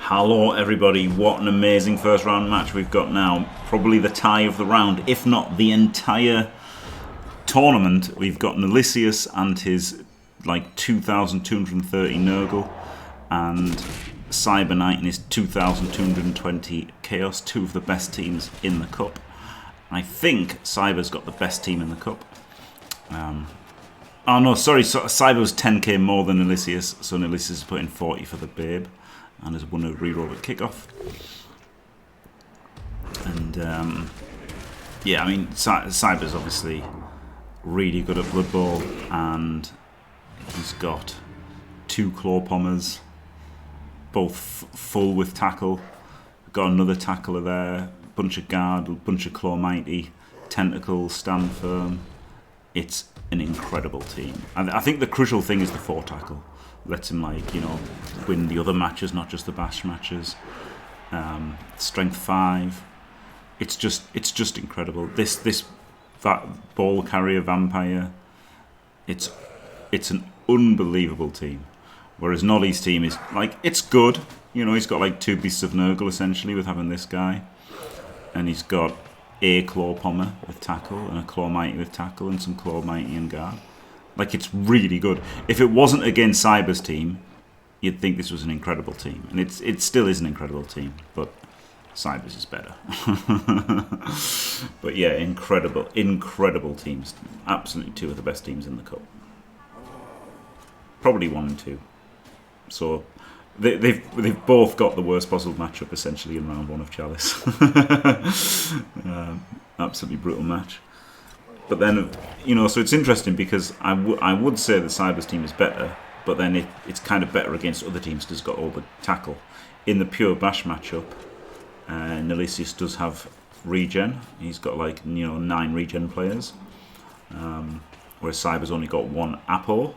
Hello everybody, what an amazing first round match we've got now. Probably the tie of the round, if not the entire tournament. We've got Knollisius and his like 2,230 Nurgle and Cyberknight and his 2,220 Chaos, two of the best teams in the cup. I think Cyber's got the best team in the cup. Oh no, sorry, Cyber was 10k more than Knollisius, so Knollisius is putting 40 for the Babe and has won a reroll at kickoff. And yeah, I mean, Cyber's obviously really good at Blood Bowl, and he's got two claw pommers, both full with tackle. Got another tackler there, bunch of guard, bunch of claw mighty, tentacle, stand firm. It's an incredible team. And I think the crucial thing is the 4 tackle. Lets him, like, you know, win the other matches, not just the bash matches. Strength 5. It's just incredible. That ball carrier vampire. It's an unbelievable team. Whereas Nolly's team is like, it's good. You know, he's got like 2 beasts of Nurgle essentially with having this guy, and he's got a claw pommer with tackle and a claw mighty with tackle and some claw mighty and guard. Like, it's really good. If it wasn't against Cyber's team, you'd think this was an incredible team. And it still is an incredible team, but Cyber's is better. But yeah, incredible teams. Absolutely 2 of the best teams in the cup. Probably 1 and 2. So they've both got the worst possible matchup essentially in round 1 of Chalice. Absolutely brutal match. But then, you know, so it's interesting because I would say that Cyber's team is better, but then it's kind of better against other teams because it's got all the tackle. In the pure bash matchup, Knollisius does have regen. He's got, like, you know, 9 regen players, whereas Cyber's only got 1 Apo.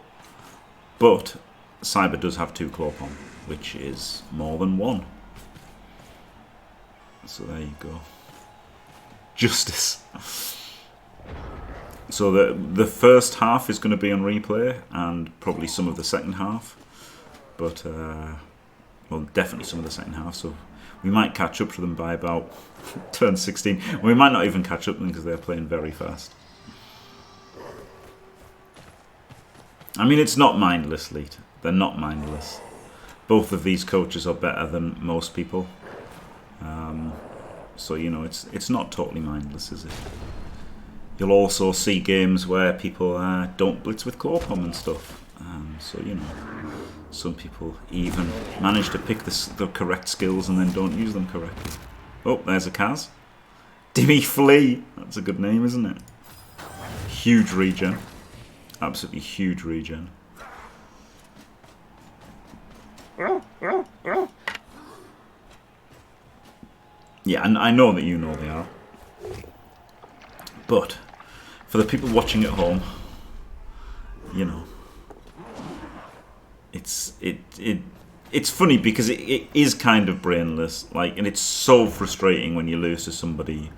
But Cyber does have 2 Clawpom, which is more than 1. So there you go. Justice. So the first half is going to be on replay, and probably some of the second half, but well, definitely some of the second half. So we might catch up to them by about turn 16. We might not even catch up to them because they're playing very fast. I mean, it's not mindless, Leet. They're not mindless. Both of these coaches are better than most people. So, you know, it's not totally mindless, is it? You'll also see games where people don't blitz with Clawpom and stuff. So, you know, some people even manage to pick the correct skills and then don't use them correctly. Oh, there's a Kaz. Dimmy Flea. That's a good name, isn't it? Huge regen. Absolutely huge regen. Yeah, and I know that you know they are. But for the people watching at home, you know, it's funny because it is kind of brainless, like, and it's so frustrating when you lose to somebody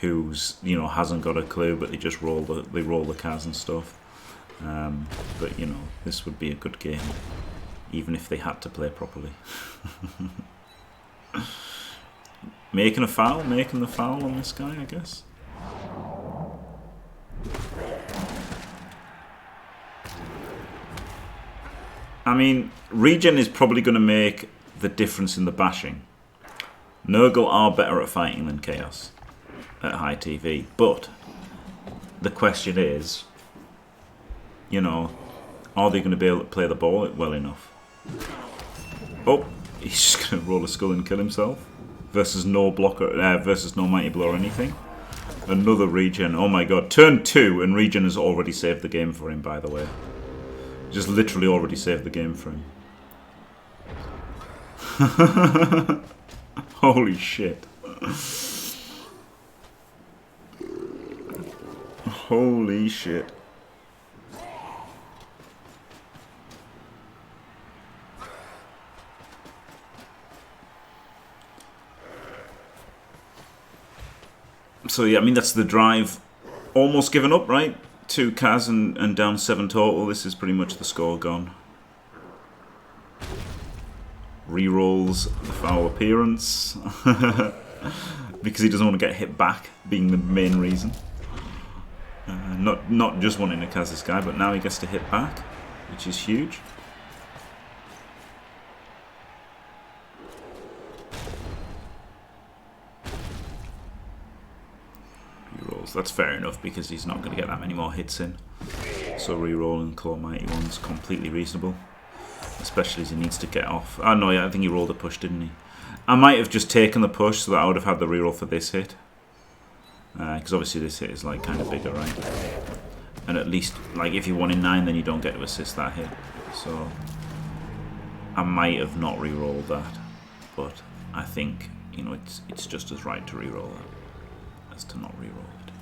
who's, you know, hasn't got a clue, but they just roll the cards and stuff. But, you know, this would be a good game, even if they had to play properly. Making the foul on this guy, I guess. I mean, regen is probably going to make the difference in the bashing. Nurgle are better at fighting than Chaos at high TV, but the question is, you know, are they going to be able to play the ball well enough? Oh, he's just going to roll a skull and kill himself versus no blocker, versus no mighty blow or anything. Another regen. Oh my god, turn 2 and regen has already saved the game for him, by the way. Just literally already saved the game for him. Holy shit. Holy shit. So yeah, I mean, that's the drive. Almost given up, right? 2 Kaz and down 7 total. This is pretty much the score gone. Rerolls the foul appearance because he doesn't want to get hit back, being the main reason. Not just wanting to cast this guy, but now he gets to hit back, which is huge. Rerolls. That's fair enough because he's not going to get that many more hits in. So rerolling Claw Mighty One's completely reasonable. Especially as he needs to get off. Oh no, yeah, I think he rolled a push, didn't he? I might have just taken the push so that I would have had the reroll for this hit. Because obviously this hit is like kind of bigger, right? And at least, like, if you 1 in 9, then you don't get to assist that hit. So I might have not re-rolled that, but I think, you know, it's just as right to re-roll it as to not re-roll it.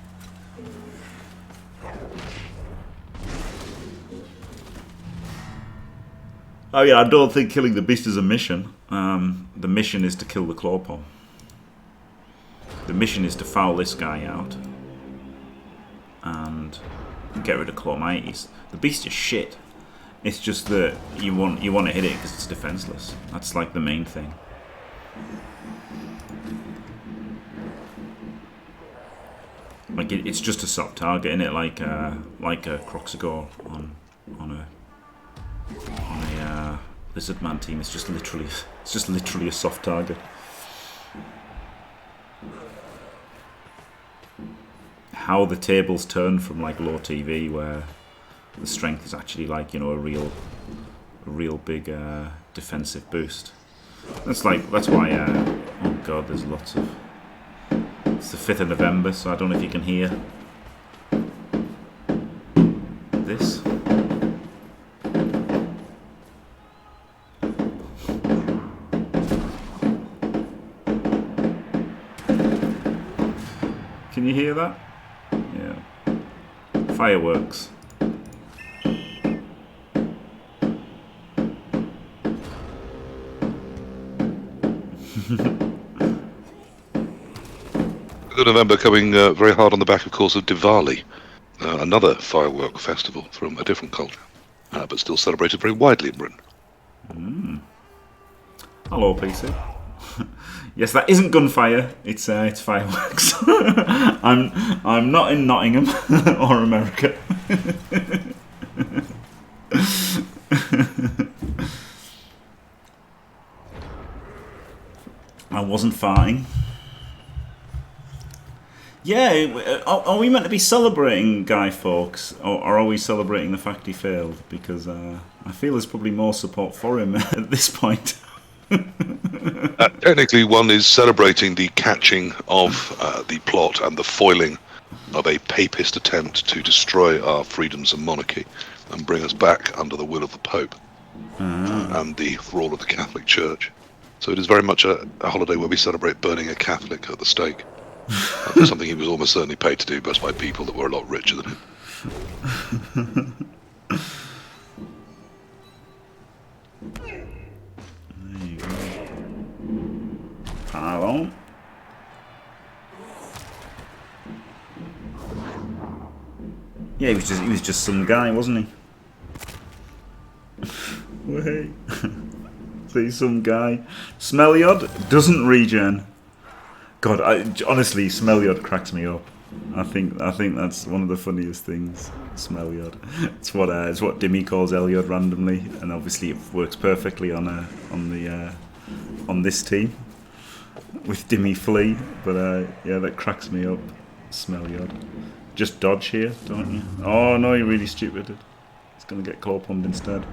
Oh yeah, I don't think killing the beast is a mission. The mission is to kill the Clawpom. The mission is to foul this guy out and get rid of Claw Mighties. The beast is shit. It's just that you want to hit it because it's defenseless. That's like the main thing. Like it's just a soft target, isn't it? Like a Croxagore on a Lizard Man team. It's just literally a soft target. How the tables turn from like low TV, where the strength is actually like, you know, a real big defensive boost. That's why. Oh god, there's lots of. It's the 5th of November, so I don't know if you can hear this. Can you hear that? Yeah. Fireworks. November coming very hard on the back, of course, of Diwali, another firework festival from a different culture, but still celebrated very widely in Britain. Mm. Hello, PC. Yes, that isn't gunfire. It's fireworks. I'm not in Nottingham or America. I wasn't farting. Yeah, are we meant to be celebrating Guy Fawkes, or are we celebrating the fact he failed? Because I feel there's probably more support for him at this point. Technically, one is celebrating the catching of the plot and the foiling of a papist attempt to destroy our freedoms and monarchy and bring us back under the will of the Pope and the rule of the Catholic Church. So it is very much a holiday where we celebrate burning a Catholic at the stake. Something he was almost certainly paid to do, but by people that were a lot richer than him. There you go. Hello. Yeah, he was just some guy, wasn't he? Wait. Please, some guy. Smellyod doesn't regen. God, honestly, Smellyod cracks me up. I think that's one of the funniest things. Smellyod. It's what Dimmy calls Elyod randomly, and obviously it works perfectly on this team with Dimmy Flea. But yeah, that cracks me up. Smellyod. Just dodge here, don't you? Oh no, you're really stupid. He's gonna get claw pumped instead.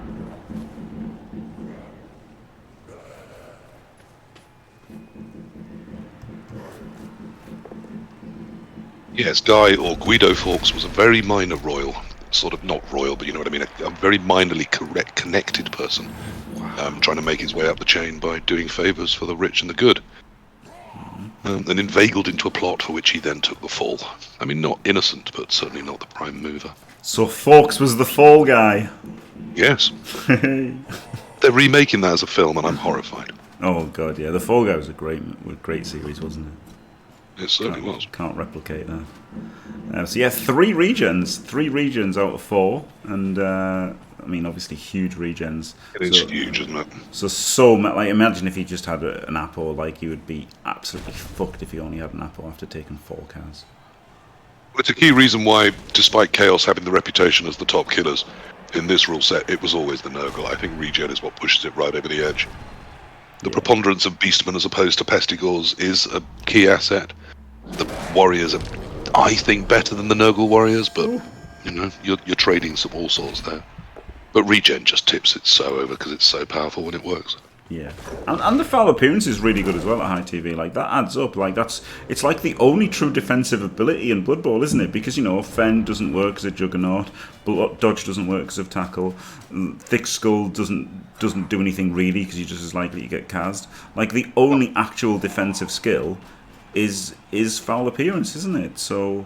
Yes, Guy or Guido Fawkes was a very minor royal, sort of not royal, but you know what I mean, a very minorly connected person, trying to make his way up the chain by doing favours for the rich and the good, and inveigled into a plot for which he then took the fall. I mean, not innocent, but certainly not the prime mover. So Fawkes was the fall guy? Yes. They're remaking that as a film, and I'm horrified. Oh god, yeah, the Fall Guy was a great series, wasn't it? It certainly was. Can't replicate that. So yeah, three regions out of 4, and I mean obviously huge regions. It is huge, isn't it? So like imagine if he just had an apple, like he would be absolutely fucked if he only had an apple after taking 4 cars. Well, it's a key reason why, despite Chaos having the reputation as the top killers, in this rule set it was always the Nurgle. I think regen is what pushes it right over the edge. The preponderance of Beastmen as opposed to Pestigores is a key asset. The Warriors are, I think, better than the Nurgle Warriors, but you know, you're trading some all sorts there. But regen just tips it so over because it's so powerful when it works. Yeah, and the foul appearance is really good as well at high TV. Like that adds up. Like it's like the only true defensive ability in Blood Bowl, isn't it? Because you know, Fend doesn't work as a Juggernaut, Dodge doesn't work as a Tackle, Thick Skull doesn't do anything really because you're just as likely to get cast. Like the only actual defensive skill is foul appearance, isn't it? So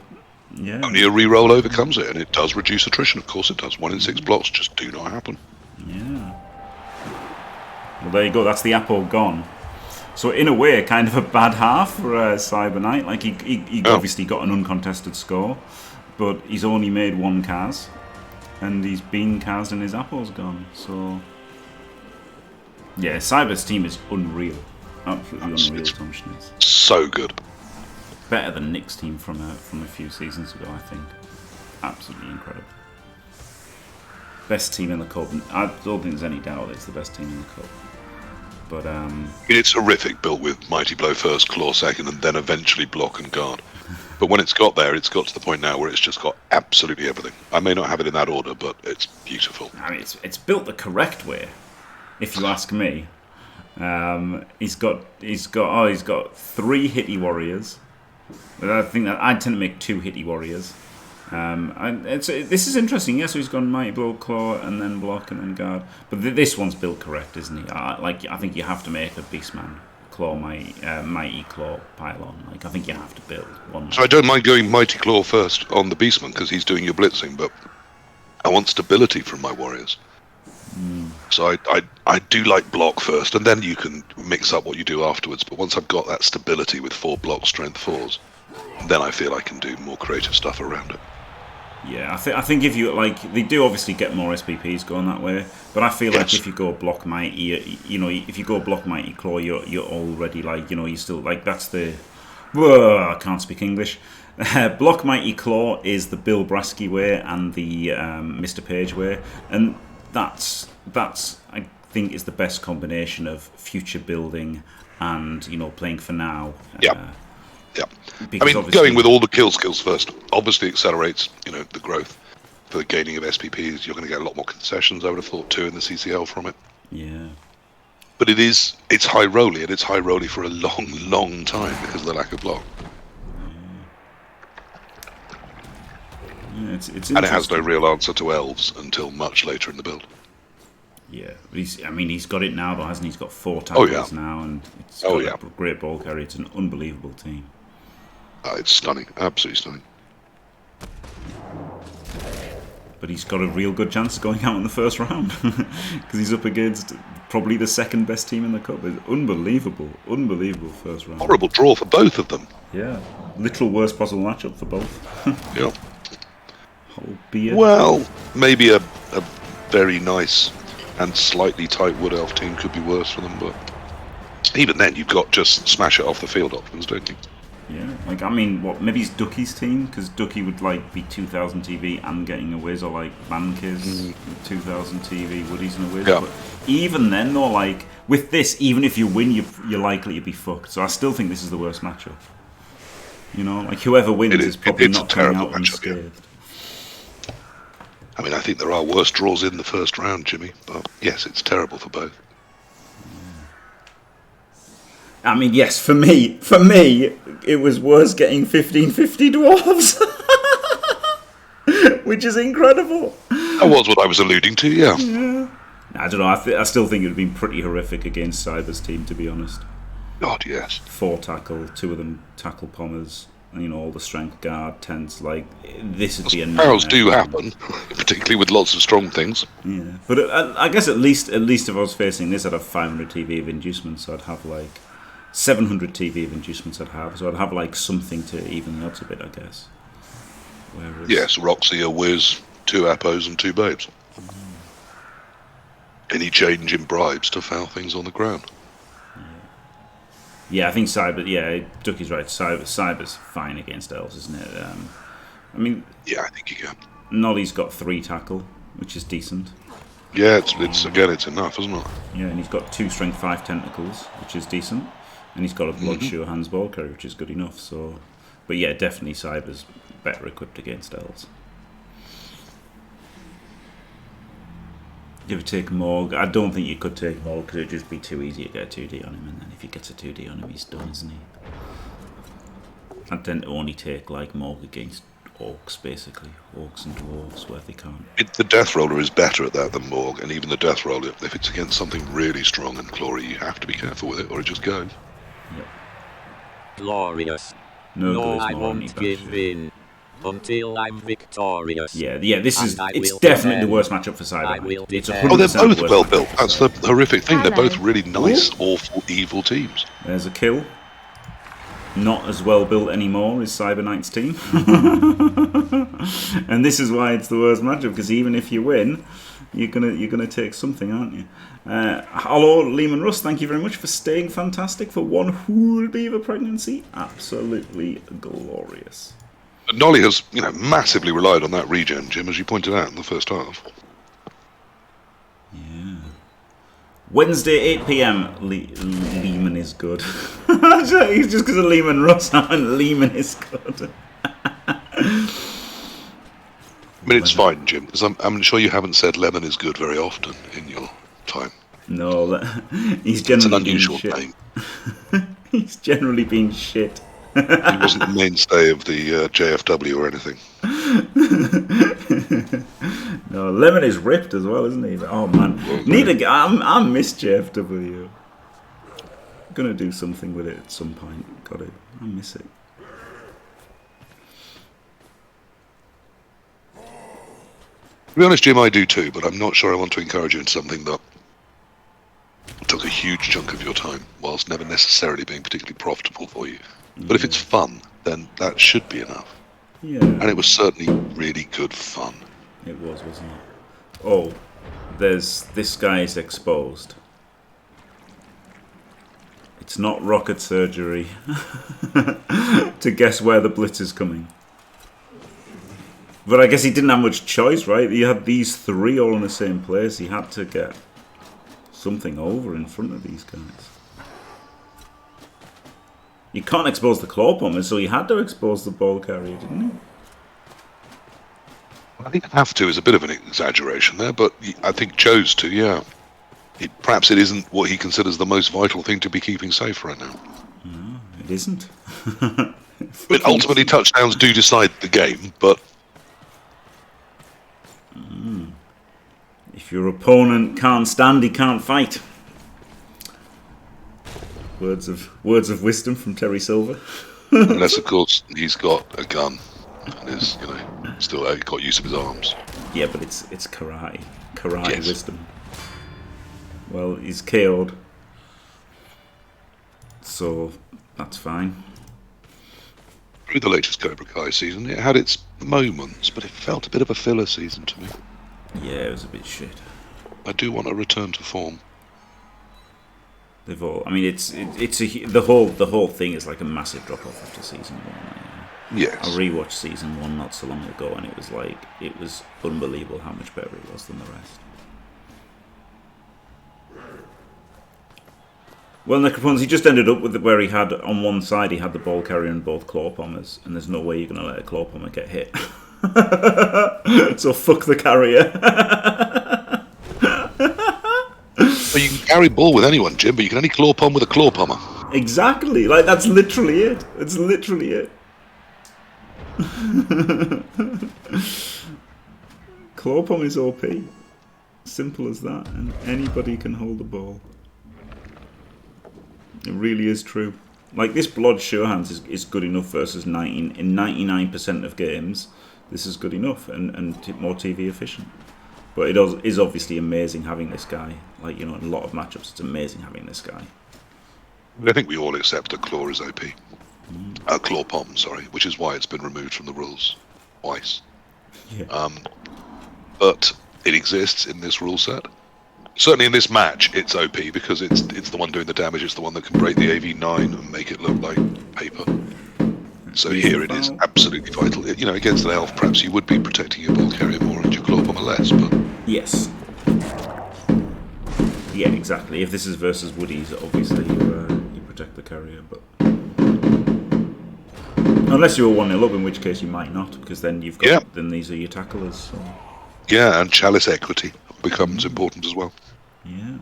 yeah, only a re-roll overcomes it, and it does reduce attrition. Of course, it does. 1 in 6 blocks just do not happen. Yeah. Well, there you go. That's the apple gone. So in a way, kind of a bad half for Cyberknight. Like he obviously got an uncontested score, but he's only made 1 cars, and he's been cars and his apple's gone. So yeah, Cyber's team is unreal. Absolutely unreal functions. So good. Better than Nick's team from a few seasons ago, I think. Absolutely incredible. Best team in the cup. I don't think there's any doubt it's the best team in the cup. But it's horrific, built with Mighty Blow first, Claw second, and then eventually Block and Guard. But when it's got there, it's got to the point now where it's just got absolutely everything. I may not have it in that order, but it's beautiful. I mean, it's built the correct way, if you ask me. He's got 3 hitty warriors. I think that I tend to make 2 hitty warriors. This is interesting. Yeah, so he's gone Mighty Blow, Claw, and then Block, and then Guard. But this one's built correct, isn't he? I think you have to make a Beastman Claw, Mighty Claw pylon. Like I think you have to build one. So I don't mind going Mighty Claw first on the Beastman because he's doing your blitzing, but I want stability from my warriors. So I do like Block first, and then you can mix up what you do afterwards. But once I've got that stability with 4 block strength 4s, then I feel I can do more creative stuff around it. Yeah, I think if you like, they do obviously get more SPPs going that way, but I feel like if you go Block Mighty, if you go Block Mighty Claw, you're already like, you still like that's the. I can't speak English. Block Mighty Claw is the Bill Brasky way and the Mr. Page way, and that's I think is the best combination of future building and playing for now. Yeah. I mean, going with all the kill skills first obviously accelerates, the growth for the gaining of SPPs. You're going to get a lot more concessions, I would have thought, too, in the CCL from it. Yeah. But it's high rolly, and it's high rolly for a long, long time because of the lack of block. Yeah, it's and it has no real answer to elves until much later in the build. Yeah, but he's got it now, though, hasn't he? He's got 4 tackles now, and it's got a great ball carrier. It's an unbelievable team. It's stunning, absolutely stunning. But he's got a real good chance of going out in the first round because he's up against probably the second best team in the cup. It's unbelievable first round. Horrible draw for both of them. Yeah, literal worst possible matchup for both. Yeah. Albeit. Well, maybe a very nice and slightly tight Wood Elf team could be worse for them, but even then you've got just smash it off the field options, don't you? Yeah, maybe it's Ducky's team, because Ducky would be 2000 TV and getting a whiz, or Mankiz 2000 TV, Woody's and a whiz. Yeah. But even then, though, with this, even if you win, you're likely to be fucked. So I still think this is the worst matchup. Whoever wins is probably not coming out unscathed. Yeah. I mean, I think there are worse draws in the first round, Jimmy, but yes, it's terrible for both. I mean, yes, for me, it was worse getting 1550 dwarves, which is incredible. That was what I was alluding to, yeah. I don't know. I still think it would have been pretty horrific against Cyber's team, to be honest. God, yes. 4 tackle, 2 of them tackle pommers. All the strength guard tents. This would be a nightmare. Barrels do happen, particularly with lots of strong things. Yeah, but I guess at least if I was facing this, I'd have 500 TV of inducement, so I'd have 700 TV of inducements I'd have, so I'd have like something to even the odds a bit, I guess. Whereas, Yes, Roxy, a whiz, 2 Appos and 2 babes. Any change in bribes to foul things on the ground. Yeah, I think Cyber. Yeah, Ducky's right. Cyber's fine against elves, isn't it? I mean, Yeah, I think you can. Nolly's got 3 tackle, which is decent. Yeah, it's again, it's enough, isn't it? Yeah, and he's got 2 strength 5 tentacles, which is decent, and he's got a blood sure hands ball carry, which is good enough. So, but yeah, definitely Cyber's better equipped against elves. You ever take Morg? I don't think you could take Morg because it'd just be too easy to get a 2D on him, and then if he gets a 2D on him, he's done, isn't he? I tend to only take like Morg against orcs, basically. Orcs and dwarves where they can't. The Death Roller is better at that than Morg, and even the Death Roller, if it's against something really strong and glory, you have to be careful with it, or it just goes. Yep. Glorious. Nurgle No, is I more won't anti-bash. give in until I'm victorious. Yeah, this is. And I It's will definitely the defend. worst matchup for I Cyberknight. will It's defend. 100% Oh, they're the both worst well matchup built. for That's the Cyberknight. horrific thing. They're both Hello. really nice, awful, evil teams. There's a kill. Not as well built anymore is Cyberknight's team. And this is why it's the worst matchup, because even if you win, you're gonna take something, aren't you? Hello, Lehman Russ, thank you very much for staying fantastic for one whole beaver pregnancy. Absolutely glorious. Nolly has, massively relied on that regen, Jim, as you pointed out in the first half. Yeah. Wednesday, 8 PM. Lehman is good. It's just because of Lehman Russ, and Lehman is good. I mean, it's fine, Jim, because I'm sure you haven't said lemon is good very often in your time. No, he's It's generally an unusual been shit. name. He's generally been shit. He wasn't the mainstay of the JFW or anything. No, Lemon is ripped as well, isn't he? Oh man, I miss JFW. Gonna do something with it at some point. Got it. I miss it. To be honest, Jim, I do too, but I'm not sure I want to encourage you into something that took a huge chunk of your time, whilst never necessarily being particularly profitable for you. But if it's fun, then that should be enough. Yeah. And it was certainly really good fun. It was, wasn't it? Oh, this guy is exposed. It's not rocket surgery to guess where the blitz is coming. But I guess he didn't have much choice, right? He had these 3 all in the same place. He had to get something over in front of these guys. You can't expose the claw bomber, so he had to expose the ball carrier, didn't he? I think have to is a bit of an exaggeration there, but I think chose to, yeah. Perhaps it isn't what he considers the most vital thing to be keeping safe right now. No, it isn't. But ultimately, touchdowns do decide the game, but... If your opponent can't stand, he can't fight. Words of wisdom from Terry Silver. unless, of course, he's got a gun and is, still got use of his arms. Yeah, but it's karate. Karate Yes. wisdom. Well, he's KO'd. So, that's fine. Through the latest Cobra Kai season, it had its moments, but it felt a bit of a filler season to me. Yeah, it was a bit shit. I do want a return to form. They've all. I mean, the whole thing is like a massive drop off after season 1. Yes. I rewatched season 1 not so long ago, and it was unbelievable how much better it was than the rest. Well, Necropons, he just ended up with where he had on one side he had the ball carrier and both claw bombers, and there's no way you're going to let a claw bomber get hit. So fuck the carrier. Well, you can carry ball with anyone, Jim, but you can only claw palm with a claw palmer. Exactly, like that's literally it. It's literally it. Claw palm is OP. Simple as that, and anybody can hold the ball. It really is true. Like this blood sure hands is good enough versus 19 in 99% of games. This is good enough and more TV efficient. But it is obviously amazing having this guy. Like, in a lot of matchups, it's amazing having this guy. I think we all accept that Claw is OP. Claw Pom, sorry, which is why it's been removed from the rules twice. Yeah. But it exists in this rule set. Certainly in this match, it's OP because it's the one doing the damage. It's the one that can break the AV9 and make it look like paper. So here it is absolutely vital. You know, against an elf, perhaps you would be protecting your ball carrier more and your claw bomber less, but Yes. Yeah, exactly. If this is versus Woodies, obviously you protect the carrier, but unless you were 1-0 up, in which case you might not, because then you've got then these are your tacklers. So. Yeah, and Chalice equity becomes important as well. Yeah.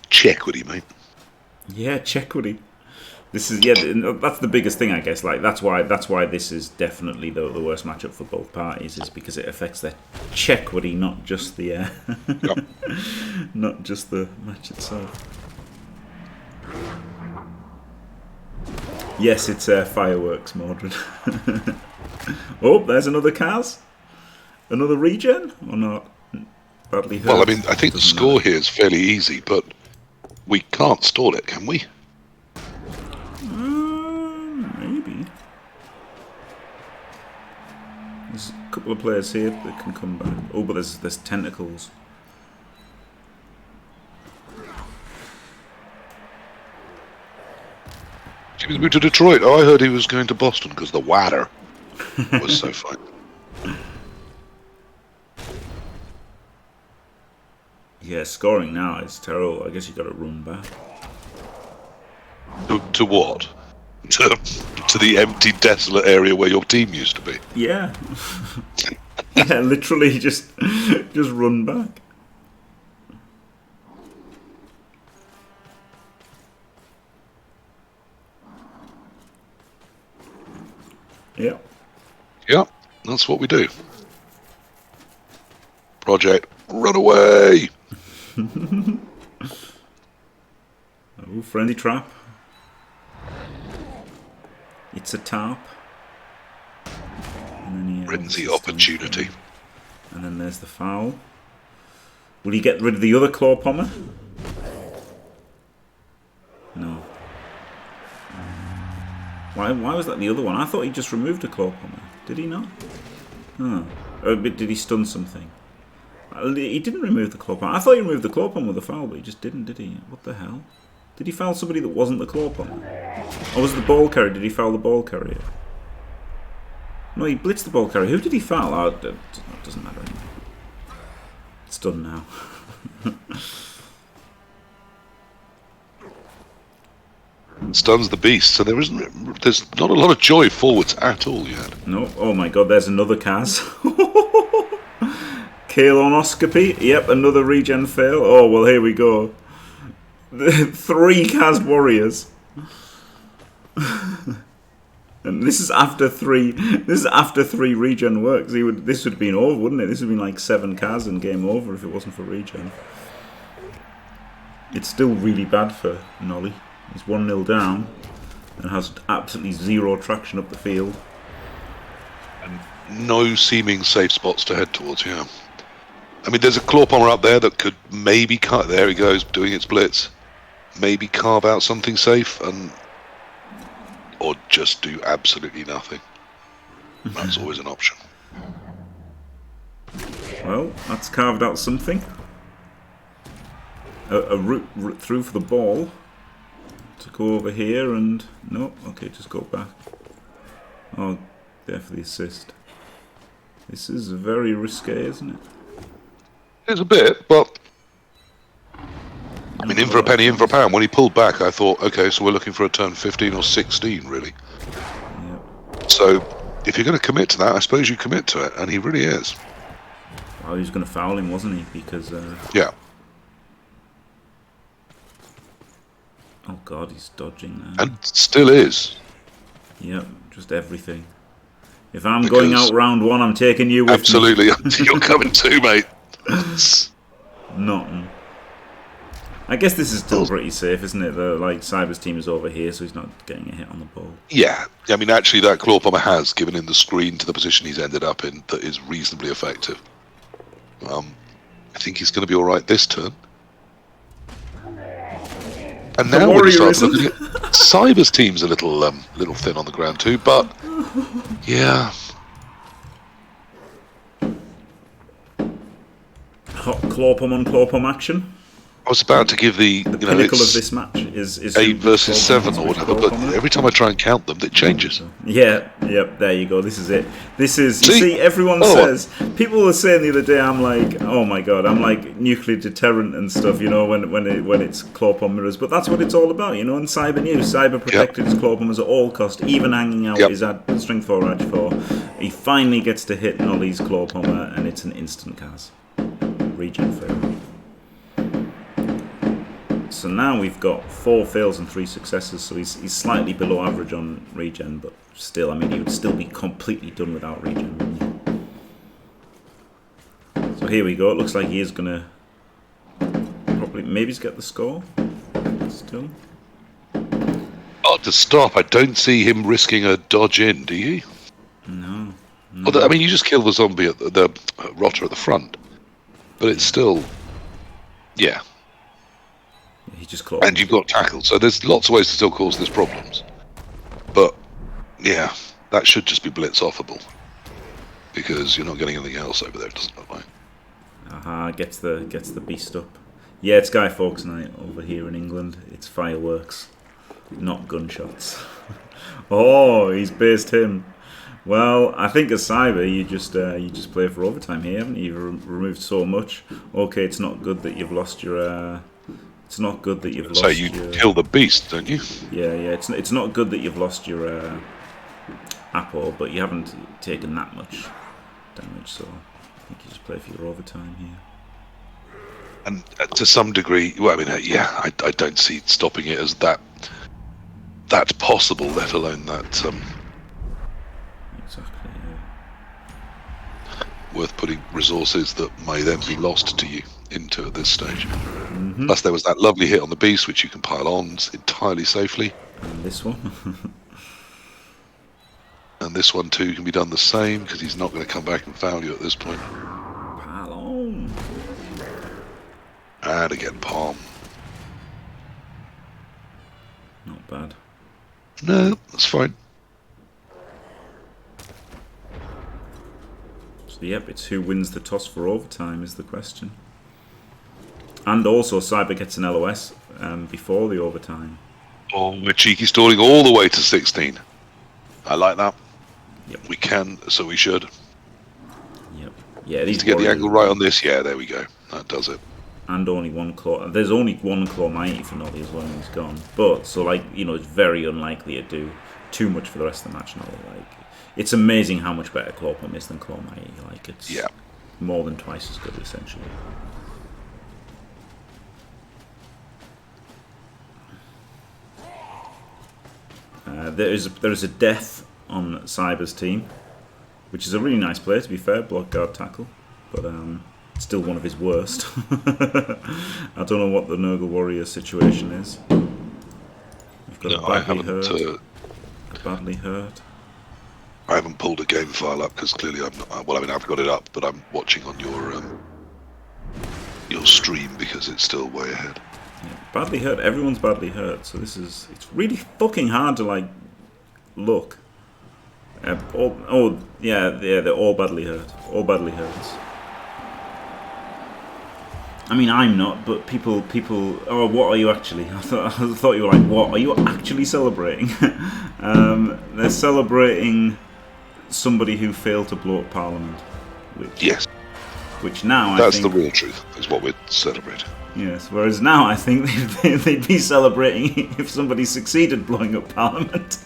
Chequity, mate. Yeah, Chequity. This is that's the biggest thing, I guess. Like that's why this is definitely the worst matchup for both parties, is because it affects their Chequity, not just the not just the match itself. Yes, it's fireworks, Mordred. Oh, there's another Kaz. Another regen or not? Badly hurt. Well, I mean, I think the score here is fairly easy, but we can't stall it, can we? Maybe. There's a couple of players here that can come back. Oh, but there's tentacles. He was moved to Detroit. Oh, I heard he was going to Boston because the water was so fine. Yeah, scoring now is terrible. I guess you got to run back. To what? To the empty, desolate area where your team used to be. Yeah. Yeah, literally just run back. Yeah. Yeah, that's what we do. Project, run away! Oh, friendly trap. It's a tap. And then Frenzy opportunity. And then there's the foul. Will he get rid of the other claw pommer? No. Why was that the other one? I thought he just removed a claw pommer. Did he not? Huh. Oh, but did he stun something? He didn't remove the claw pommer. I thought he removed the claw pommer with a foul, but he just didn't, did he? What the hell? Did he foul somebody that wasn't the claw pommer? Or was it the ball carrier? Did he foul the ball carrier? No, he blitzed the ball carrier. Who did he foul? Oh, it doesn't matter anymore. It's done now. Stuns the beast, so there's not a lot of joy forwards at all yet. No, oh my god, there's another Kaz. Kalonoscopy. Yep, another regen fail. Oh well, here we go. 3 Kaz warriors. And this is after 3. This is after 3 regen works. This would have been over, wouldn't it? This would have been like 7 Kaz and game over if it wasn't for regen. It's still really bad for Nolly. He's 1-0 down and has absolutely 0 traction up the field. And no seeming safe spots to head towards, yeah. I mean, there's a claw pommer up there that could maybe cut. There he goes, doing its blitz. Maybe carve out something safe, or just do absolutely nothing. That's always an option. Well, that's carved out something. A route through for the ball. To go over here and... No, okay, just go back. Oh, there for the assist. This is very risque, isn't it? It's a bit, but... I mean, in for a penny, in for a pound. When he pulled back, I thought, okay, so we're looking for a turn 15 or 16, really. Yep. So, if you're going to commit to that, I suppose you commit to it, and he really is. Well, he was going to foul him, wasn't he? Because... Yeah. Oh god, he's dodging now. And still is. Yep, just everything. If I'm going out round 1, I'm taking you with absolutely. Me. You're coming too, mate. Nothing. I guess this is still pretty safe, isn't it? The Cyber's team is over here, so he's not getting a hit on the ball. Yeah, I mean, actually, that claw pommer has given him the screen to the position he's ended up in that is reasonably effective. I think he's going to be all right this turn. And The now when you warrior start looking at Cyber's team's a little thin on the ground too, but yeah. Hot clawpom on clawpom action. I was about to give the Pinnacle of this match is 8 versus clawpom 7 is or which whatever, but clawpom is. every time I try and count them, it changes. Yeah, yep, there you go. This is it. This is, you See? see, everyone Oh, says, people were saying the other day, I'm like, oh my god, I'm like nuclear deterrent and stuff, you know, when it's clawpom mirrors, but that's what it's all about, you know, in Cyber News. Cyber protected his clawpommers at all cost, even hanging out his strength 4, edge 4. He finally gets to hit Nolly's clawpommer, and it's an instant cast. Regen fail. So now we've got 4 fails and 3 successes, so he's slightly below average on regen, but still, I mean, he would still be completely done without regen, wouldn't he? So here we go, it looks like he is going to probably, maybe get the score, still. Oh, to stop, I don't see him risking a dodge in, do you? No. Well, I mean, you just kill the zombie at the rotter at the front, but it's still, yeah. He just clawed. And you've got tackle, so there's lots of ways to still cause this problems. But yeah, that should just be blitz offable because you're not getting anything else over there. It doesn't look like. Aha, gets the beast up. Yeah, it's Guy Fawkes night over here in England. It's fireworks, not gunshots. Oh, he's based him. Well, I think as Cyber, you just play for overtime here, haven't you? You've removed so much. Okay, it's not good that you've lost your. It's not good that you've lost. So you kill the beast, don't you? Yeah. It's not good that you've lost your Apple, but you haven't taken that much damage. So I think you just play for your overtime here. And to some degree, well, I mean, yeah, I don't see stopping it as that's possible, let alone that Exactly. Yeah. worth putting resources that may then be lost to you into at this stage. Plus, there was that lovely hit on the beast, which you can pile on entirely safely. And this one. And this one too can be done the same because he's not going to come back and foul you at this point. Pile on. And again, palm. Not bad. No, that's fine. So yep, it's who wins the toss for overtime is the question. And also, Cyber gets an LOS before the overtime. Oh, we're cheeky stalling all the way to 16. I like that. Yep. We can, so we should. Yep. Yeah, these To get the warriors- angle right on this, yeah, there we go. That does it. And only one claw. There's only one claw mighty for Nolly as well, and he's gone. But so like it's very unlikely to do too much for the rest of the match. Nolly, it's amazing how much better clawpom is than claw mighty. It's more than twice as good essentially. There is a death on Cyber's team, which is a really nice play to be fair, block guard tackle, but still one of his worst. I don't know what the Nurgle warrior situation is. We've got a badly hurt. I haven't pulled a game file up because clearly I'm not. Well, I mean, I've got it up, but I'm watching on your stream because it's still way ahead. Yeah, badly hurt. Everyone's badly hurt, so it's really fucking hard to look. They're all badly hurt. All badly hurt. I mean, I'm not, but people. Oh, what are you actually? I thought you were like, what are you actually celebrating? They're celebrating somebody who failed to blow up Parliament. Which now That's I think the real truth. Is what we're celebrating. Yes. Whereas now I think they'd be celebrating if somebody succeeded blowing up Parliament.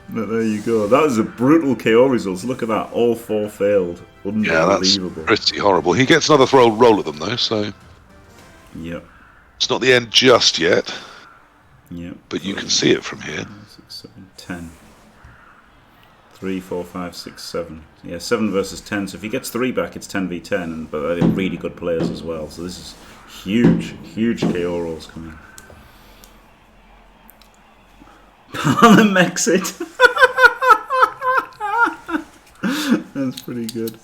But there you go. That was a brutal KO results. Look at that. All 4 failed. Unbelievable. Yeah, that's pretty horrible. He gets another roll at them, though, so... Yep. It's not the end just yet. Yep. But you can see it from here. 5, 6, 7, 10. 3, 4, 5, 6, 7. Yeah, 7 versus 10. So if he gets 3 back, it's 10v10. But they're really good players as well. So this is huge KO rolls coming. Parliament. That's pretty good.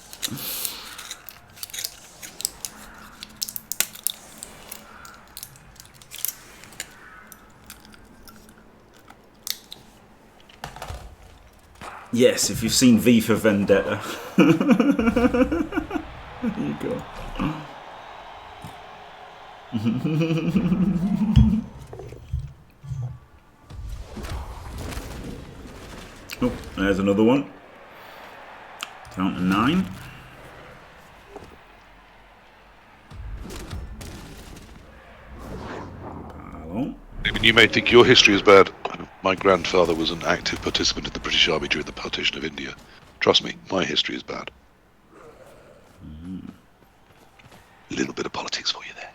Yes, if you've seen V for Vendetta. There you go. Oh, there's another one. Down to 9. Hello. I mean, you may think your history is bad. My grandfather was an active participant in the British Army during the partition of India. Trust me, my history is bad. A little bit of politics for you there.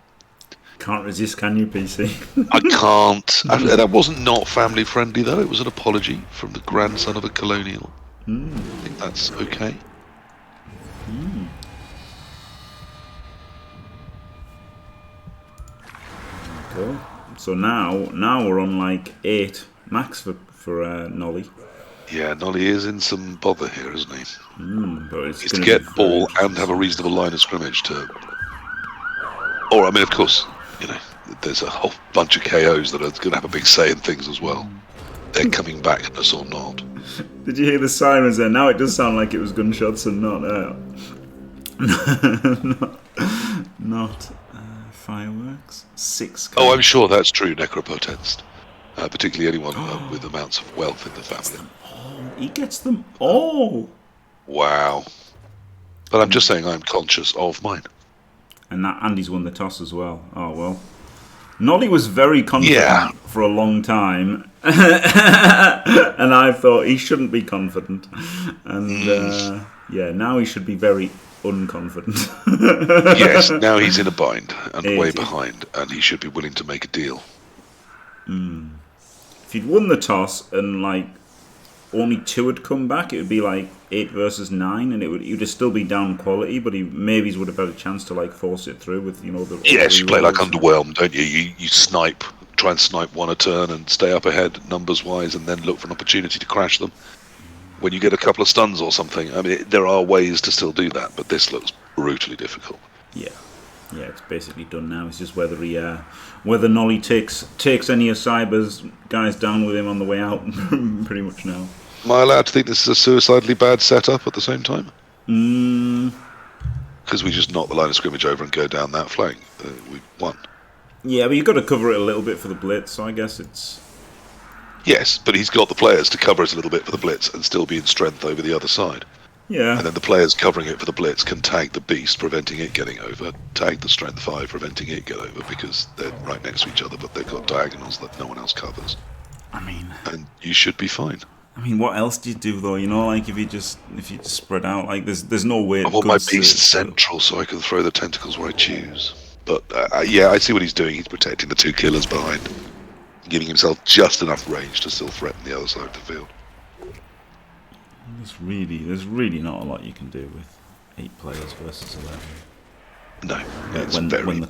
Can't resist, can you, PC? I can't. That wasn't not family friendly, though. It was an apology from the grandson of a colonial. I think that's okay. Cool. So now we're on like 8 max for Nolly. Yeah, Nolly is in some bother here, isn't he? But it's He's to gonna get be very ball and have a reasonable line of scrimmage to... Or, I mean, of course, you know, there's a whole bunch of KOs that are going to have a big say in things as well. They're coming back at us or not. Did you hear the sirens there? Now it does sound like it was gunshots and not fireworks. 6. Oh, I'm sure that's true, Necropotence. Particularly anyone with amounts of wealth in the family. He gets them all. Wow. But I'm just saying I'm conscious of mine. And that Andy's won the toss as well. Oh, well. Nolly was very confident for a long time. And I thought he shouldn't be confident. And, yeah, now he should be very unconfident. Yes, now he's in a bind and way behind, and he should be willing to make a deal. If he'd won the toss and, like, only 2 had come back, it would be like 8 versus 9, and he would still be down quality, but he would have had a chance to like force it through with, you know, the... Yes, you play like Underwhelmed, don't you? You snipe, try and snipe one a turn and stay up ahead numbers-wise, and then look for an opportunity to crash them. When you get a couple of stuns or something, I mean, there are ways to still do that, but this looks brutally difficult. Yeah, it's basically done now. It's just whether whether Nolly takes any of Cyber's guys down with him on the way out, pretty much now. Am I allowed to think this is a suicidally bad setup at the same time? Because we just knock the line of scrimmage over and go down that flank. We won. Yeah, but you've got to cover it a little bit for the blitz, so I guess it's... Yes, but he's got the players to cover it a little bit for the blitz and still be in strength over the other side. Yeah. And then the players covering it for the blitz can tag the beast, preventing it getting over, tag the strength 5, preventing it get over, because they're right next to each other, but they've got diagonals that no one else covers. I mean... And you should be fine. I mean, what else do you do though? You know, like if you just spread out, like there's no way. I want my beast central so I can throw the tentacles where I choose. But yeah, I see what he's doing. He's protecting the 2 killers behind, giving himself just enough range to still threaten the other side of the field. There's really not a lot you can do with 8 players versus 11. No, it's very the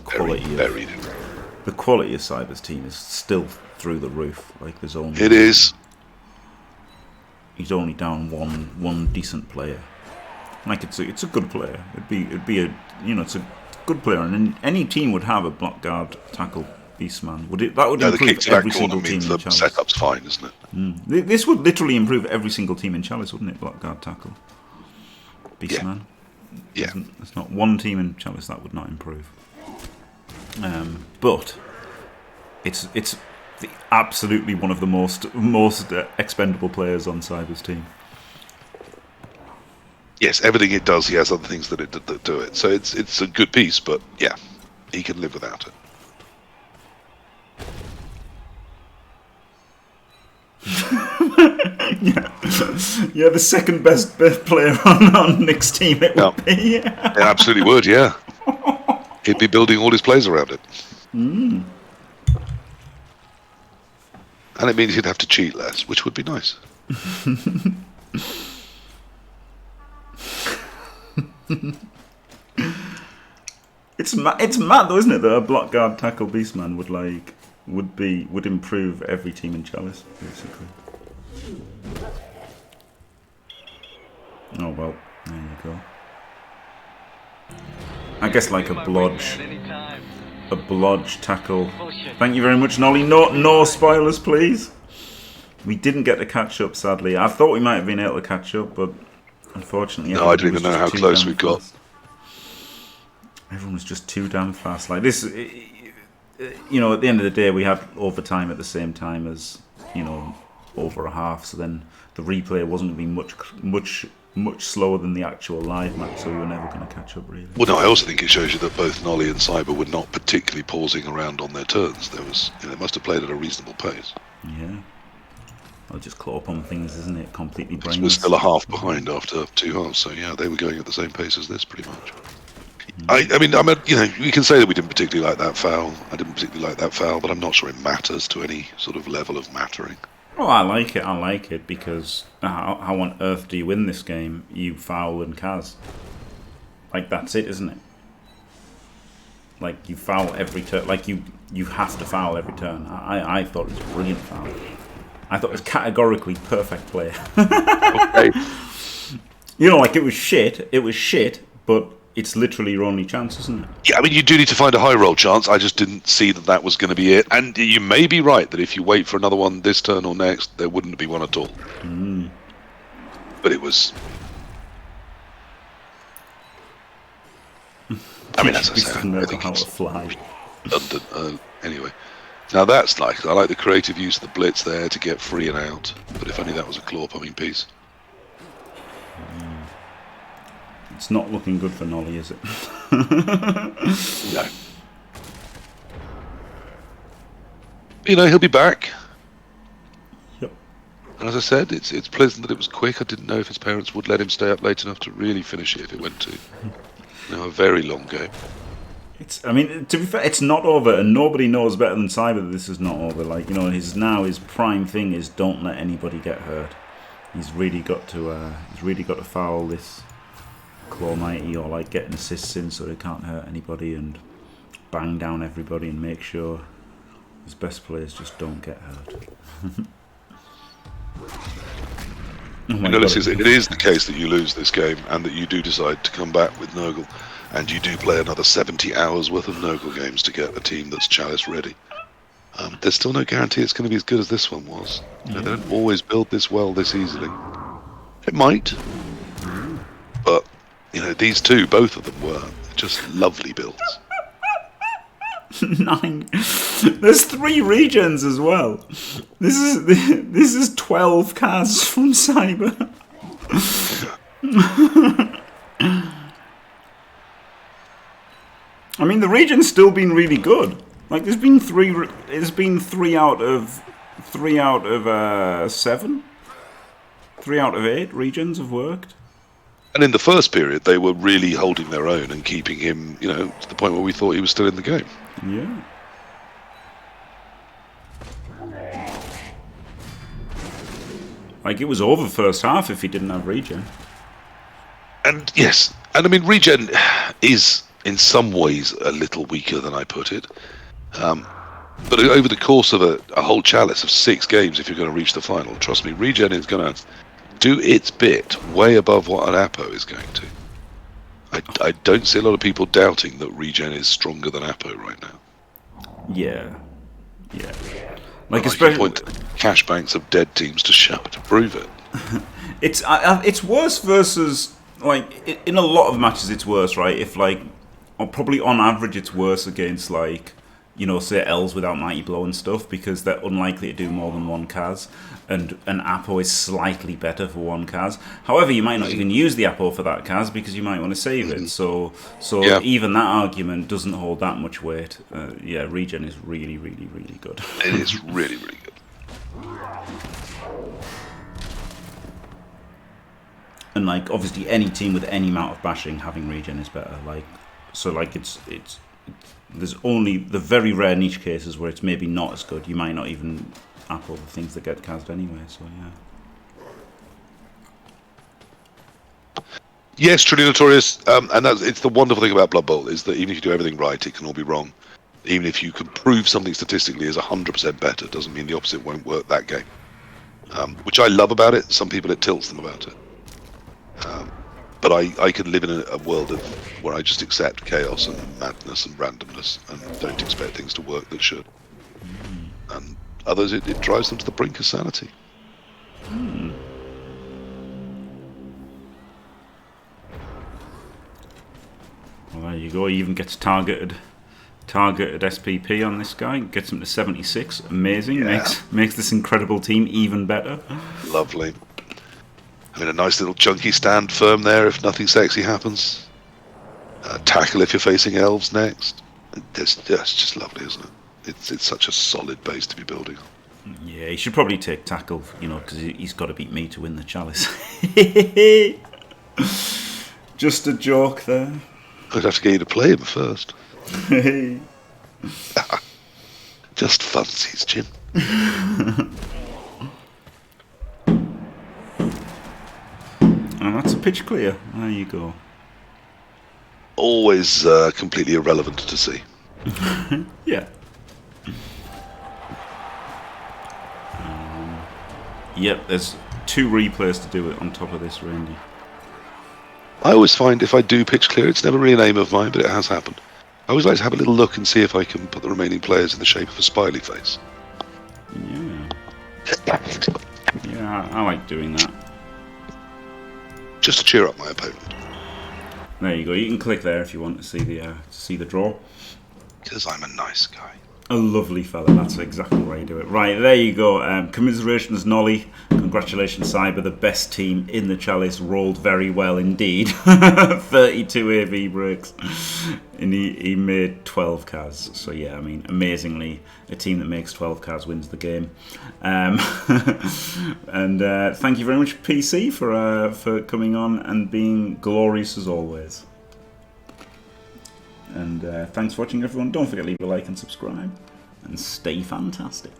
quality of Cyber's team is still through the roof. Like there's only it is. He's only down one decent player. Like it's a good player. It'd be a it's a good player, and any team would have a block guard tackle beastman. Would it? That would improve every single team in Chalice. The setup's fine, isn't it? This would literally improve every single team in Chalice, wouldn't it? Block guard tackle beastman. Yeah. There's not one team in Chalice that would not improve. But it's absolutely one of the most expendable players on Cyber's team. Yes, everything it does, he has other things that do it. So it's a good piece, but yeah, he can live without it. Yeah, the second best player on Nick's team it would be. Yeah. It absolutely would, yeah. He'd be building all his plays around it. And it means he'd have to cheat less, which would be nice. It's mad though, isn't it, that a block guard tackle beastman would improve every team in Chalice, basically. Oh well, there you go. I guess like a blodge tackle. Thank you very much, Nolly. No spoilers, please. We didn't get to catch up, sadly. I thought we might have been able to catch up, but unfortunately, No, I didn't everyone even know was how just too close damn we got. fast. Everyone was just too damn fast. Like this, you know, at the end of the day, we had overtime at the same time as, you know, over a half. So then the replay wasn't going to be much slower than the actual live match. So we were never going to catch up, really. Well, no, I also think it shows you that both Nolly and Cyber were not particularly pausing around on their turns. There was, you know, they must have played at a reasonable pace. Yeah. Well, just claw upon things, isn't it? Completely brainless. We're still a half behind after 2 halves, so yeah, they were going at the same pace as this, pretty much. I mean, you know, we can say that we didn't particularly like that foul. I didn't particularly like that foul, but I'm not sure it matters to any sort of level of mattering. Oh, I like it. I like it because how on earth do you win this game? You foul and Kaz. Like, that's it, isn't it? Like, you foul every turn. Like, you have to foul every turn. I thought it was a brilliant foul. I thought it was categorically perfect play. Okay. You know, like, it was shit, but it's literally your only chance, isn't it? Yeah, I mean, you do need to find a high roll chance. I just didn't see that that was going to be it. And you may be right that if you wait for another one this turn or next, there wouldn't be one at all. But it was... I mean, as I say, I think it's fly. London. Anyway, now that's like, I like the creative use of the blitz there to get free and out. But if only that was a claw pumping piece. It's not looking good for Nolly, is it? No. You know, he'll be back. Yep. And as I said, it's pleasant that it was quick. I didn't know if his parents would let him stay up late enough to really finish it if it went to, you know, a very long game. I mean, to be fair, it's not over, and nobody knows better than Cyber that this is not over. Like, you know, his prime thing is don't let anybody get hurt. He's really got to foul this Claw Mighty, or like getting assists in so they can't hurt anybody and bang down everybody and make sure his best players just don't get hurt. Notice it is the case that you lose this game and that you do decide to come back with Nurgle, and you do play another 70 hours worth of Nurgle games to get a team that's Chalice ready. There's still no guarantee it's going to be as good as this one was. You know, they don't always build this well this easily. It might, but you know, these two, both of them were just lovely builds. 9. There's 3 regions as well. This is 12 cars from Cyber. I mean, the region's still been really good. Like, there's been 3. It's been 3 out of 7. 3 out of 8 regions have worked. And in the first period, they were really holding their own and keeping him, you know, to the point where we thought he was still in the game. Yeah. Like, it was over first half if he didn't have regen. And yes, and I mean, regen is in some ways a little weaker than I put it. But over the course of a whole chalice of 6 games, if you're going to reach the final, trust me, regen is going to do its bit way above what an Apo is going to. I don't see a lot of people doubting that regen is stronger than Apo right now. Yeah. Like, especially point cash banks of dead teams to prove it. It's worse versus, like, in a lot of matches it's worse, right? If, like, or probably on average it's worse against, like, you know, say L's without Mighty Blow and stuff, because they're unlikely to do more than 1 Kaz, and an Apo is slightly better for 1 Kaz. However, you might not even use the Apo for that Kaz because you might want to save it. So yeah. Even that argument doesn't hold that much weight. Yeah, regen is really, really, really good. It is really, really good. And, like, obviously any team with any amount of bashing having regen is better. Like, so, like, it's there's only the very rare niche cases where it's maybe not as good. You might not even Apple the things that get cast anyway, so yeah. Yes, truly notorious, and it's the wonderful thing about Blood Bowl, is that even if you do everything right, it can all be wrong. Even if you can prove something statistically is 100% better, doesn't mean the opposite won't work that game. Which I love about it. Some people, it tilts them about it. But I can live in a world where I just accept chaos and madness and randomness and don't expect things to work that should. And others, it drives them to the brink of sanity. Well, there you go. He even gets targeted SPP on this guy. Gets him to 76. Amazing. Yeah. Makes this incredible team even better. Lovely. I mean, a nice little chunky stand firm there if nothing sexy happens. Tackle if you're facing elves next. That's just lovely, isn't it? It's such a solid base to be building on. Yeah, he should probably take tackle, you know, because he's got to beat me to win the chalice. Just a joke there. I'd have to get you to play him first. Just fancies, Jim. And that's a pitch clear. There you go. Always completely irrelevant to see. Yeah. Yep, there's 2 replays to do it on top of this, Randy. I always find if I do pitch clear, it's never really an aim of mine, but it has happened. I always like to have a little look and see if I can put the remaining players in the shape of a smiley face. Yeah. Yeah, I like doing that. Just to cheer up my opponent. There you go. You can click there if you want to see the draw. Because I'm a nice guy. A lovely fella. That's exactly the way you do it. Right, there you go. Commiserations, Nolly. Congratulations, Cyber. The best team in the Chalice. Rolled very well indeed. 32 AV breaks. And he made 12 cards. So yeah, I mean, amazingly, a team that makes 12 cards wins the game. And thank you very much, PC, for coming on and being glorious as always. And thanks for watching, everyone. Don't forget to leave a like and subscribe. And stay fantastic.